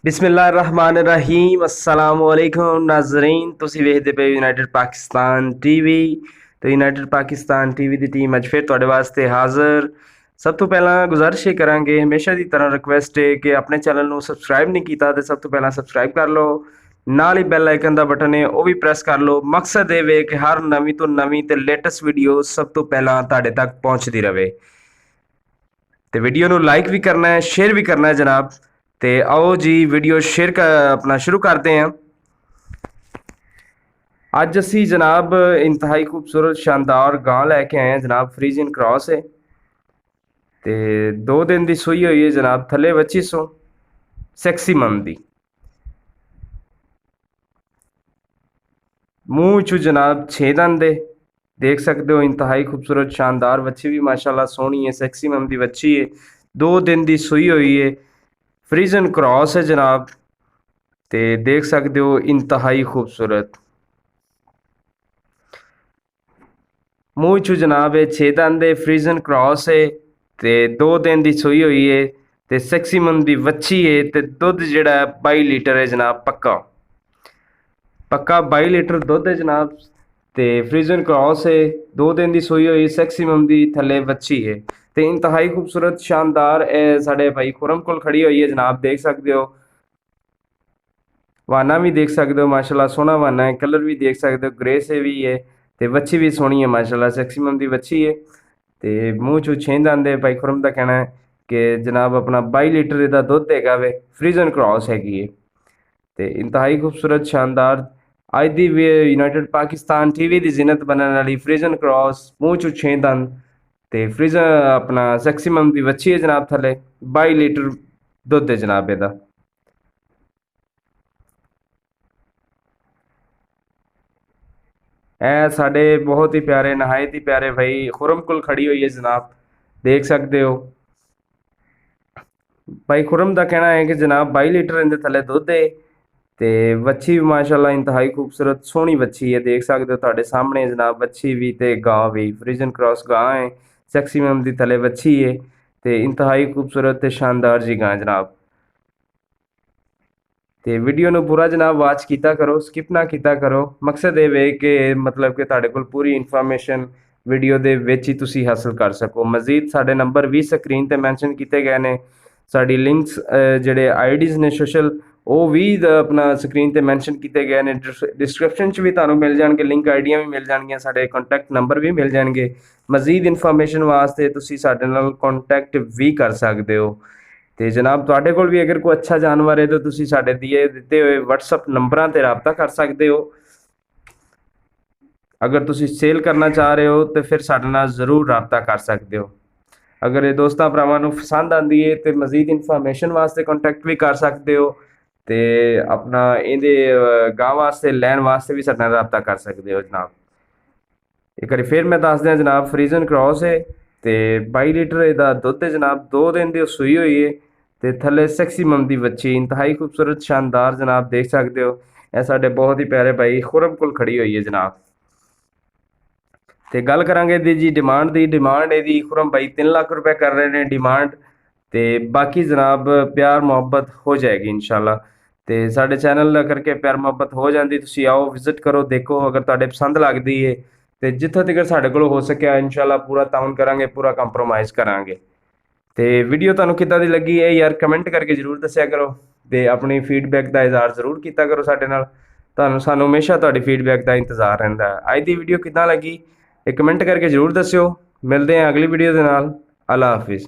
बिस्मिल्लाहिर्रहमानिर्रहीम अस्सलामुअलैकुम नाज़रीन तुसी वेखदे पे यूनाइटेड पाकिस्तान टीवी। तो यूनाइटेड पाकिस्तान टीवी की टीम अज फिर तुहाडे वास्ते हाज़र। सब तो पहला गुजारिश ये करांगे, हमेशा की तरह रिक्वेस्ट है कि अपने चैनल को सबसक्राइब नहीं किया तो सब तो पहला सबसक्राइब कर लो। नाल ही बैल आइकन का बटन है वह भी प्रेस कर लो। मकसद ये वे कि हर नवी तो नवी ते लेटेस्ट वीडियो सब तो पहला तुहाडे तक पहुँचती रहे। तो वीडियो को लाइक भी करना है, शेयर भी करना है जनाब। तो आओ जी वीडियो शेयर कर अपना शुरू करते हैं। अज असी जनाब इंतहाई खूबसूरत शानदार गां लैके आए हैं जनाब, फ्रीजियन क्रॉस है। तो 2 दिन की सूई हुई है जनाब, थले 2500 सैक्सी मन की। मूँह चू जनाब 6 दंद है, देख सकते हो। इंतहाई खूबसूरत शानदार बच्ची भी माशाल्लाह सोहनी है, सैक्सी मन की बच्ची है। 2 दिन की सूई हुई है, फ्रीजन क्रॉस है जनाब। तो देख सकते हो इंतहाई खूबसूरत मूँह चू जनाब है, 6 दंद है, फ्रीजन क्रॉस है। तो 2 दिन की सूई हुई है, तो सैक्सी मन की बच्ची है। तो दुध जिहड़ा 22 लीटर है जनाब, पक्का पक्का 22 लीटर दुध है जनाब। तो फ्रीजन क्रॉस है, 2 दिन की सूई हुई, सैक्सी मन की थले बच्ची है। तो इंतहाई खूबसूरत शानदार साढ़े भाई खुरम कोल खड़ी हुई है जनाब, देख सकते हो। वाना भी देख सकते हो, माशाल्लाह सोहना वाना है, कलर भी देख सकते हो, ग्रे से भी है। तो बच्ची भी सोहनी है माशाल्लाह, सैक्सीमम की बच्ची है। तो मूँह चू 6 दंद है। भाई खुरम का कहना है कि जनाब अपना 22 लीटर इसका दुध हैगा वे, फ्रीजन क्रॉस हैगी है। तो इंतहाई खूबसूरत शानदार अज की यूनाइटेड पाकिस्तान टीवी की जिनत बनने वाली फ्रीजन क्रॉस, मूँह चू 6 दंद। तो फ्रीजन अपना सैक्सीमम की बच्ची है जनाब, थले 22 लीटर दुध है जनाब ਇਹਦਾ। ए साढ़े बहुत ही प्यारे, नहायत ही प्यारे भाई खुरम कुल खड़ी हुई है जनाब, देख सकते हो। भाई खुरम का कहना है कि जनाब 22 लीटर इनके थले दुध है। तो बच्ची भी माशाल्लाह इंतहाई खूबसूरत सोहनी बच्ची है, देख सकते हो तुहाडे सामने जनाब। बच्ची भी तो गां भी फ्रीजन क्रॉस गां है, सैक्सीमम की थले बच्ची है। तो इंतहाई खूबसूरत ते शानदार जी गां जनाब। तो वीडियो ਨੂੰ पूरा जनाब वाच किया करो, स्किप ना किया करो। मकसद ये वे कि मतलब कि तुहाडे कोल पूरी इन्फॉर्मेशन वीडियो दे विच ही तुसी हासिल कर सको। मजीद साडे नंबर भी स्क्रीन ते मैंशन किए गए ने, साडी लिंक्स जिहड़े आईडीज़ ने सोशल वो भी अपना स्क्रीन ते मैंशन किए गए ने। डिस्क्रिप्शन च भी तुहानूं मिल जाणगे, लिंक आईडियां भी मिल जाणगियां, साडे कॉन्टैक्ट नंबर भी मिल जाणगे। मजीद इन्फॉर्मेशन वास्ते तुसी साडे नाल कॉन्टैक्ट भी कर सकते हो। तो जनाब तुहाडे कोल भी अगर कोई अच्छा जानवर है तो तुसी साडे दिए दिते हुए व्हाट्सअप नंबरां ते राबता कर सकते हो। अगर तुसी सेल करना चाह रहे हो तो फिर साडे नाल जरूर राबता कर सकते हो। अगर ये दोस्तां भरावां नूं पसंद आंदी है तो मजीद इन्फॉर्मेशन वास्ते कॉन्टैक्ट भी कर सकते हो। तो अपना इहदे गां वास्ते लैण वास्ते भी साडे नाल राबता कर सकते हो जनाब। एक बारी फिर मैं दस दियां जनाब, फ्रीजन क्रॉस है। तो 22 लीटर इसका दुध है जनाब, 2 दिन की सूई हुई है। तो थले सैक्सीमम की बच्ची, इंतहाई खूबसूरत शानदार जनाब, देख सकते हो। यह साढ़े बहुत ही प्यारे भाई खुरम कोल खड़ी हुई है जनाब। तो गल करांगे दी जी डिमांड की। डिमांड यदी खुरम भाई 3 लाख रुपए कर रहे हैं डिमांड। तो बाकी जनाब प्यार मुहब्बत हो जाएगी इंशाल्लाह। तो साढ़े चैनल दा करके प्यार मुहब्बत हो जाती, तुसी आओ विजिट करो, देखो। अगर तुहाडे पसंद लगती है तो जिथों तक साढ़े कोल हो सकिया इंशाल्लाह पूरा ताउन करांगे, पूरा कंप्रोमाइज़ करांगे। तो वीडियो तुहानूं किद्दां दी लगी है यार कमेंट करके जरूर दस्सिया करो। तो अपनी फीडबैक का इजहार जरूर किया करो साडे नाल। तुहानूं सानूं हमेशा तुहाडी फीडबैक का इंतजार रहिंदा है। अज दी वीडियो किद्दां लगी ये कमेंट करके जरूर दस्सियो। मिलते हैं अगली वीडियो दे नाल। अल्लाह हाफिज़।